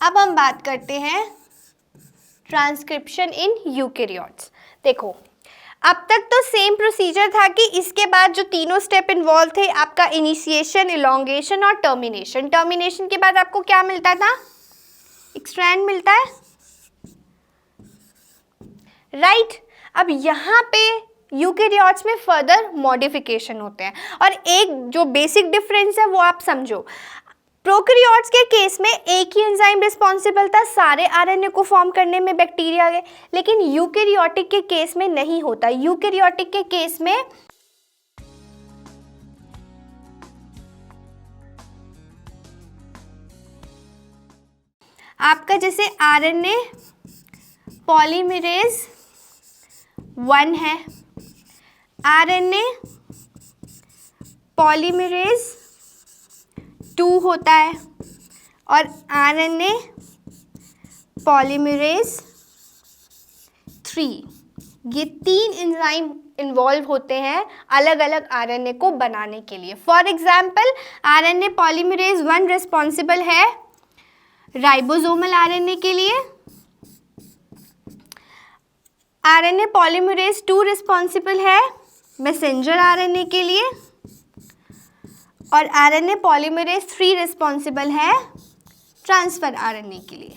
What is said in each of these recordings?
अब हम बात करते हैं ट्रांसक्रिप्शन इन यूकेरियोट्स। देखो, अब तक तो सेम प्रोसीजर था कि इसके बाद जो तीनों स्टेप इन्वॉल्व थे, आपका इनिशिएशन, इलोंगेशन और टर्मिनेशन। टर्मिनेशन के बाद आपको क्या मिलता था? एक स्ट्रैंड मिलता है, राइट। अब यहाँ पे यूकेरियोट्स में फर्दर मॉडिफिकेशन होते हैं, और एक जो बेसिक डिफरेंस है वो आप समझो। प्रोकैरियोट्स के केस में एक ही एंजाइम रिस्पॉन्सिबल था सारे आरएनए को फॉर्म करने में, बैक्टीरिया के, लेकिन यूकेरियोटिक के केस में नहीं होता। यूकेरियोटिक के केस में आपका जैसे आरएनए पॉलीमरेज 1 है, आरएनए पॉलीमरेज 2 होता है, और आरएनए पॉलीमरेज 3। ये 3 एंजाइम इन्वॉल्व होते हैं अलग अलग आरएनए को बनाने के लिए। For example, RNA polymerase 1 responsible है राइबोसोमल आरएनए के लिए, आरएनए पॉलीमरेज 2 रिस्पॉन्सिबल है मैसेंजर आरएनए के लिए, और आरएनए पॉलीमरेज 3 रिस्पॉन्सिबल है ट्रांसफर आरएनए के लिए।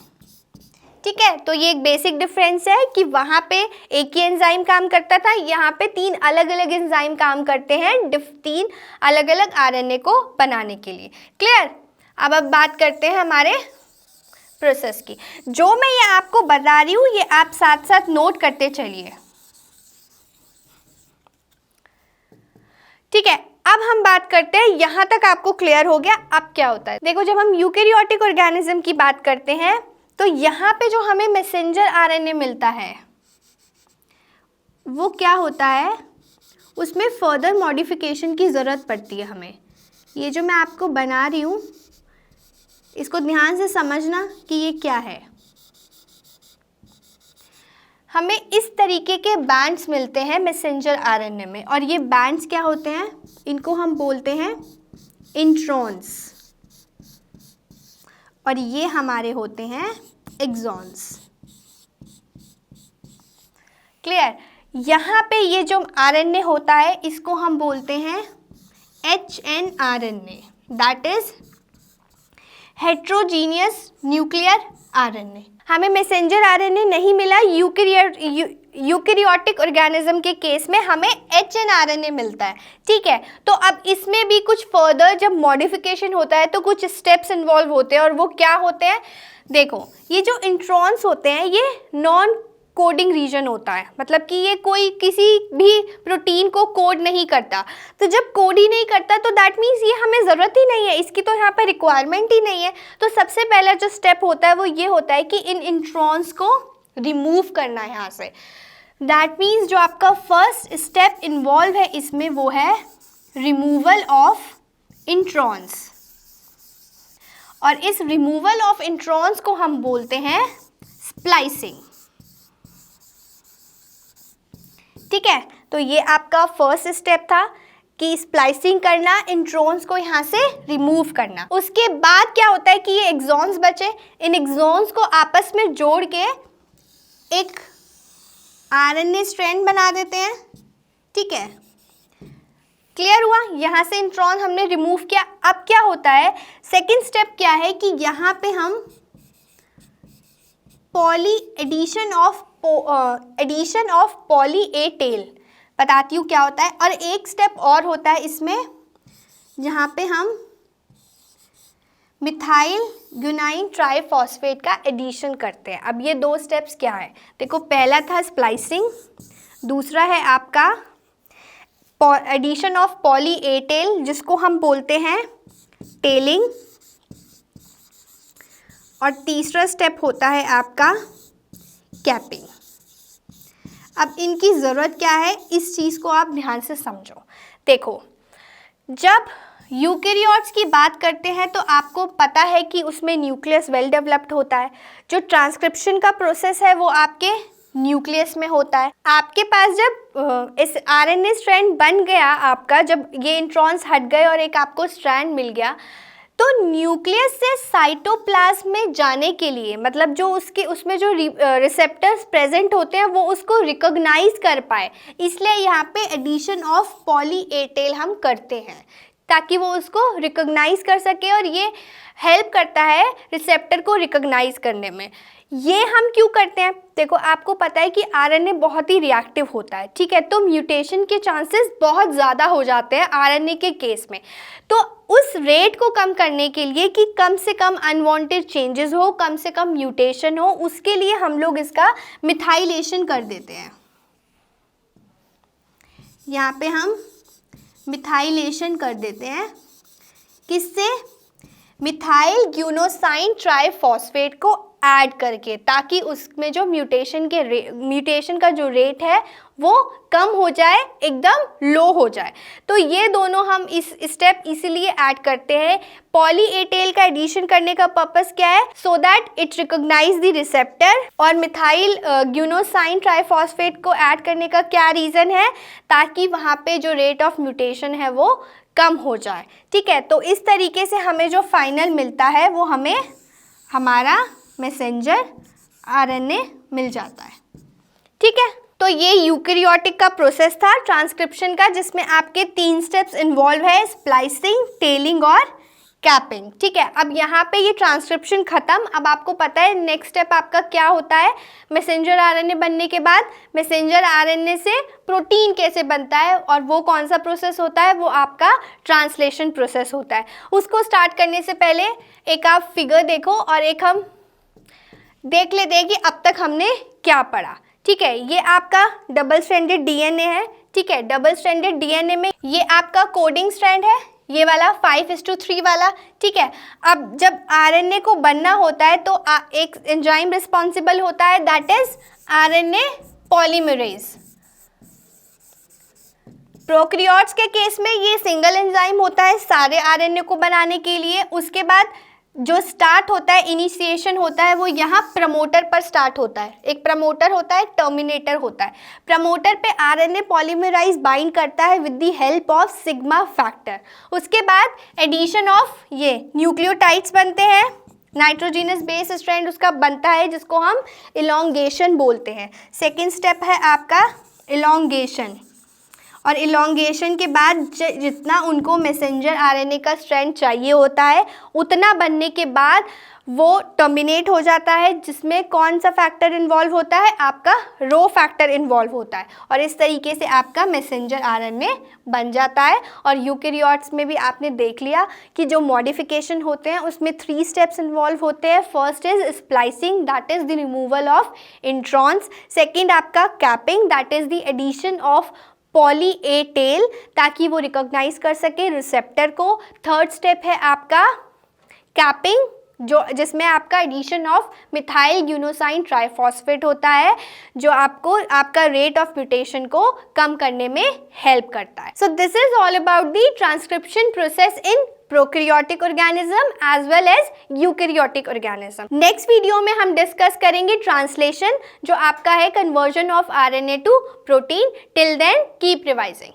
ठीक है, तो ये एक बेसिक डिफरेंस है कि वहाँ पे एक ही एंजाइम काम करता था, यहाँ पे 3 अलग अलग एंजाइम काम करते हैं 3 अलग अलग आरएनए को बनाने के लिए। क्लियर? अब बात करते हैं हमारे प्रोसेस की। जो मैं ये आपको बता रही हूँ ये आप साथ साथ नोट करते चलिए। ठीक है, अब हम बात करते हैं, यहां तक आपको क्लियर हो गया। अब क्या होता है, देखो, जब हम यूकेरियोटिक ऑर्गेनिज्म की बात करते हैं तो यहाँ पे जो हमें मैसेंजर आरएनए मिलता है वो क्या होता है, उसमें फर्दर मॉडिफिकेशन की ज़रूरत पड़ती है हमें। ये जो मैं आपको बना रही हूँ इसको ध्यान से समझना कि ये क्या है। हमें इस तरीके के बैंड्स मिलते हैं मैसेंजर आरएनए में, और ये बैंड्स क्या होते हैं, इनको हम बोलते हैं इंट्रॉन्स, और ये हमारे होते हैं एक्सॉन्स। क्लियर? यहाँ पे ये जो आरएनए होता है इसको हम बोलते हैं HNRNA, that is heterogeneous nuclear RNA. हमें मैसेंजर आरएनए नहीं मिला यूकेरियोटिक ऑर्गेनिज्म के केस में, हमें HNRNA मिलता है। ठीक है, तो अब इसमें भी कुछ फर्दर जब मॉडिफिकेशन होता है तो कुछ स्टेप्स इन्वॉल्व होते हैं, और वो क्या होते हैं, देखो, ये जो इंट्रॉन्स होते हैं ये नॉन कोडिंग रीजन होता है, मतलब कि ये कोई किसी भी प्रोटीन को कोड नहीं करता। तो जब कोड ही नहीं करता तो दैट मीन्स ये हमें ज़रूरत ही नहीं है, इसकी तो यहाँ पर रिक्वायरमेंट ही नहीं है। तो सबसे पहला जो स्टेप होता है वो ये होता है कि इन इंट्रॉन्स को रिमूव करना है यहाँ से। दैट मीन्स जो आपका फर्स्ट स्टेप इन्वॉल्व है इसमें वो है रिमूवल ऑफ इंट्रॉन्स, और इस रिमूवल ऑफ इंट्रॉन्स को हम बोलते हैं स्प्लाइसिंग। ठीक है, तो ये आपका फर्स्ट स्टेप था कि स्प्लाइसिंग करना, इंट्रॉन्स को यहाँ से रिमूव करना। उसके बाद क्या होता है कि ये एक्सॉन्स बचे, इन एक्सॉन्स को आपस में जोड़ के एक आरएनए स्ट्रैंड बना देते हैं। ठीक है, क्लियर हुआ? यहाँ से इंट्रॉन हमने रिमूव किया। अब क्या होता है, सेकेंड स्टेप क्या है कि यहाँ पे हम addition of poly A tail, बताती हूँ क्या होता है। और एक स्टेप और होता है इसमें जहाँ पे हम मिथाइल ग्यूनाइन ट्राइफॉस्फेट का एडिशन करते हैं। अब ये 2 स्टेप्स क्या है, देखो, पहला था स्प्लाइसिंग, दूसरा है आपका addition of poly A tail जिसको हम बोलते हैं टेलिंग, और तीसरा स्टेप होता है आपका कैपिंग। अब इनकी ज़रूरत क्या है, इस चीज़ को आप ध्यान से समझो। देखो, जब यूकेरियोट्स की बात करते हैं तो आपको पता है कि उसमें न्यूक्लियस वेल डेवलप्ड होता है। जो ट्रांसक्रिप्शन का प्रोसेस है वो आपके न्यूक्लियस में होता है। आपके पास जब इस आरएनए स्ट्रैंड बन गया आपका, जब ये इंट्रॉन्स हट गए और एक आपको स्ट्रैंड मिल गया, तो न्यूक्लियस से साइटोप्लाज्म में जाने के लिए, मतलब जो उसमें जो रिसेप्टर्स प्रेजेंट होते हैं वो उसको रिकॉग्नाइज कर पाए, इसलिए यहाँ पे addition of poly A tail हम करते हैं ताकि वो उसको रिकॉग्नाइज कर सके, और ये हेल्प करता है रिसेप्टर को रिकॉग्नाइज करने में। ये हम क्यों करते हैं? देखो, आपको पता है कि आरएनए बहुत ही रिएक्टिव होता है, ठीक है, तो म्यूटेशन के चांसेस बहुत ज़्यादा हो जाते हैं आरएनए के केस में। तो उस रेट को कम करने के लिए कि कम से कम अनवांटेड चेंजेस हो, कम से कम म्यूटेशन हो, उसके लिए हम लोग इसका मिथाइलेशन कर देते हैं। यहाँ पे हम मिथाइलेशन कर देते हैं, किससे? मिथाइल ग्यूनोसाइन ट्राइफॉस्फेट को ऐड करके, ताकि उसमें जो म्यूटेशन का जो रेट है वो कम हो जाए, एकदम लो हो जाए। तो ये दोनों हम इस स्टेप इसीलिए ऐड करते हैं। पॉली ए टेल का एडिशन करने का पर्पस क्या है? So that it recognise the receptor. और मिथाइल ग्यूनोसाइन ट्राइफॉस्फेट को ऐड करने का क्या रीज़न है? ताकि वहाँ पे जो रेट ऑफ म्यूटेशन है वो कम हो जाए, ठीक है। तो इस तरीके से हमें जो फाइनल मिलता है वो हमें हमारा मैसेंजर आरएनए मिल जाता है, ठीक है। तो ये यूकैरियोटिक का प्रोसेस था ट्रांसक्रिप्शन का, जिसमें आपके 3 स्टेप्स इन्वॉल्व है, स्प्लाइसिंग, टेलिंग और कैपिंग, ठीक है। अब यहाँ पे ये ट्रांसक्रिप्शन ख़त्म। अब आपको पता है नेक्स्ट स्टेप आपका क्या होता है। मैसेंजर आरएनए बनने के बाद मैसेंजर आरएनए से प्रोटीन कैसे बनता है, और वो कौन सा प्रोसेस होता है? वो आपका ट्रांसलेशन प्रोसेस होता है। उसको स्टार्ट करने से पहले एक आप फिगर देखो और एक हम देख लेते हैं कि अब तक हमने क्या पढ़ा, ठीक है। ये आपका डबल स्ट्रैंडेड डीएनए है, ठीक है। डबल स्ट्रैंडेड डीएनए में ये आपका कोडिंग स्ट्रैंड है, ये वाला 5:3 वाला, ठीक है। अब जब आरएनए को बनना होता है तो एक एंजाइम रिस्पॉन्सिबल होता है, that is RNA polymerase. Prokaryotes के केस में ये सिंगल एंजाइम होता है सारे आरएनए को बनाने के लिए। उसके बाद जो स्टार्ट होता है, इनिशिएशन होता है, वो यहाँ प्रमोटर पर स्टार्ट होता है। एक प्रमोटर होता है, एक टर्मिनेटर होता है। प्रमोटर पे आरएनए पॉलीमराइज बाइंड करता है with the help of sigma factor. उसके बाद एडिशन ऑफ ये न्यूक्लियोटाइड्स बनते हैं, नाइट्रोजिनस बेस स्ट्रैंड उसका बनता है, जिसको हम इलॉन्गेशन बोलते हैं। सेकेंड स्टेप है आपका इलॉन्गेशन, और इलॉन्गेशन के बाद जितना उनको मैसेंजर आरएनए का स्ट्रैंड चाहिए होता है उतना बनने के बाद वो टर्मिनेट हो जाता है, जिसमें कौन सा फैक्टर इन्वॉल्व होता है? आपका रो फैक्टर इन्वॉल्व होता है, और इस तरीके से आपका मैसेंजर आरएनए बन जाता है। और यूकैरियोट्स में भी आपने देख लिया कि जो मॉडिफिकेशन होते हैं उसमें 3 स्टेप्स इन्वॉल्व होते हैं। First is splicing, that is the removal of introns. Second आपका capping, that is the addition of poly A tail, ताकि वो रिकॉग्नाइज कर सके रिसेप्टर को। थर्ड स्टेप है आपका कैपिंग, जिसमें आपका addition of methyl guanosine triphosphate होता है, जो आपको आपका रेट ऑफ म्यूटेशन को कम करने में हेल्प करता है। So this is all about the transcription process in prokaryotic organism as well as eukaryotic organism. Next video में हम डिस्कस करेंगे ट्रांसलेशन, जो आपका है conversion of RNA to protein. Till then keep revising.